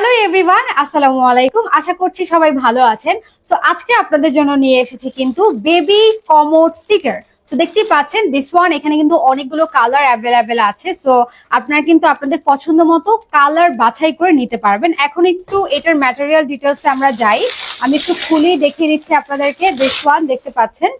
Hello everyone, আসসালামু আলাইকুম। আশা করছি সবাই ভালো আছেন। সো আজকে আপনাদের জন্য নিয়ে এসেছি কিন্তু বেবি কমোড সিটার। সো দেখতেই পাচ্ছেন দিস ওয়ান, এখানে কিন্তু অনেকগুলো কালার অ্যাভেলেবেল আছে। সো আপনারা কিন্তু আপনাদের পছন্দ মতো কালার বাছাই করে নিতে পারবেন। এখন একটু এটার ম্যাটেরিয়াল ডিটেলসে আমরা যাই। আমি একটু খুলে দেখিয়ে দিচ্ছি আপনাদেরকে। দিস ওয়ান দেখতে পাচ্ছেন,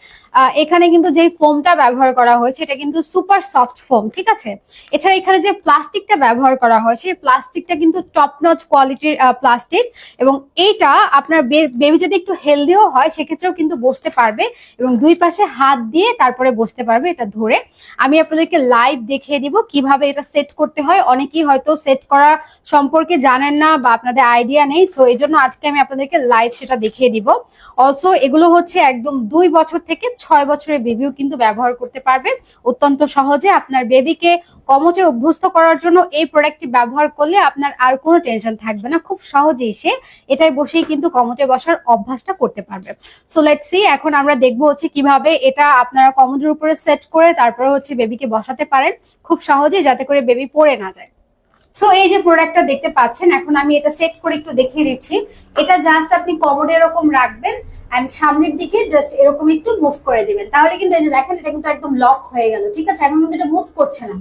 এখানে কিন্তু যে ফোমটা ব্যবহার করা হয়েছে এটা কিন্তু সুপার সফট ফোম, ঠিক আছে। এছাড়া এখানে যে প্লাস্টিকটা ব্যবহার করা হয়েছে প্লাস্টিকটা কিন্তু টপ নচ কোয়ালিটির প্লাস্টিক, এবং এইটা আপনার বেবি যদি একটু হেলদিও হয় সেক্ষেত্রেও কিন্তু বসতে পারবে এবং দুই পাশে হাত দিয়ে তারপরে বসতে পারবে এটা ধরে। আমি আপনাদেরকে লাইভ দেখিয়ে দিব কিভাবে এটা সেট করতে হয়। অনেকেই হয়তো সেট করা সম্পর্কে জানেন না বা আপনাদের আইডিয়া নেই, সো এই জন্য আজকে আমি আপনাদেরকে লাইভ সেটা দেখিয়ে দিব। অলসো এগুলো হচ্ছে একদম 2 বছর থেকে 6 বছরের বেবিও কিন্তু ব্যবহার করতে পারবে অত্যন্ত সহজে। আপনার বেবিকে কমোডে অভ্যস্ত করার জন্য এই প্রোডাক্টটি ব্যবহার করলে আপনার আর কোনো টেনশন থাকবে না। খুব সহজেই সে এটাই বসেই কিন্তু কমোডে বসার অভ্যাসটা করতে পারবে। সো লেটস সি, এখন আমরা দেখবো হচ্ছে কিভাবে এটা আপনারা কমোডের উপরে সেট করে তারপরে হচ্ছে বেবিকে বসাতে পারেন খুব সহজে, যাতে করে বেবি পড়ে না যায়। সো এই যে প্রোডাক্টটা দেখতে পাচ্ছেন, এখন আমি এটা সেট করে একটু দেখিয়ে দিচ্ছি। এটা জাস্ট আপনি কমোডে এরকম রাখবেন এন্ড সামনের দিকে জাস্ট এরকম একটু মুভ করে দিবেন, তাহলে কিন্তু এই যে দেখেন এটা কিন্তু একদম লক হয়ে গেল, ঠিক আছে। এখন কিন্তু এটা মুভ করছে না।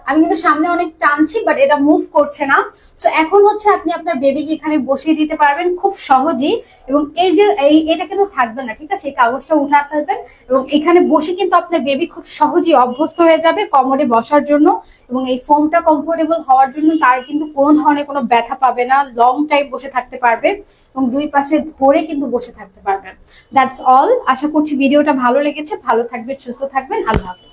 আমি কিন্তু সামনে অনেক টানছি বাট এটা মুভ করছে না। সো এখন হচ্ছে আপনি আপনার বেবিকে এখানে বসিয়ে দিতে পারবেন খুব সহজেই, এবং এই যে এটা কিন্তু থাকবে না, ঠিক আছে। এই কাগজটা উঠা ফেলবেন এবং এখানে বসে কিন্তু আপনার বেবি খুব সহজেই অভ্যস্ত হয়ে যাবে কমোডে বসার জন্য, এবং এই ফোমটা কমফোর্টেবল হওয়ার জন্য তার কিন্তু কোনো ধরনের কোনো ব্যথা পাবে না। লং টাইম বসে থাকতে পারবে এবং দুই পাশে ধরে কিন্তু বসে থাকতে পারবেন। That's all. আশা করছি ভিডিওটা ভালো লেগেছে। ভালো থাকবেন, সুস্থ থাকবেন। আল্লাহ হাফেজ।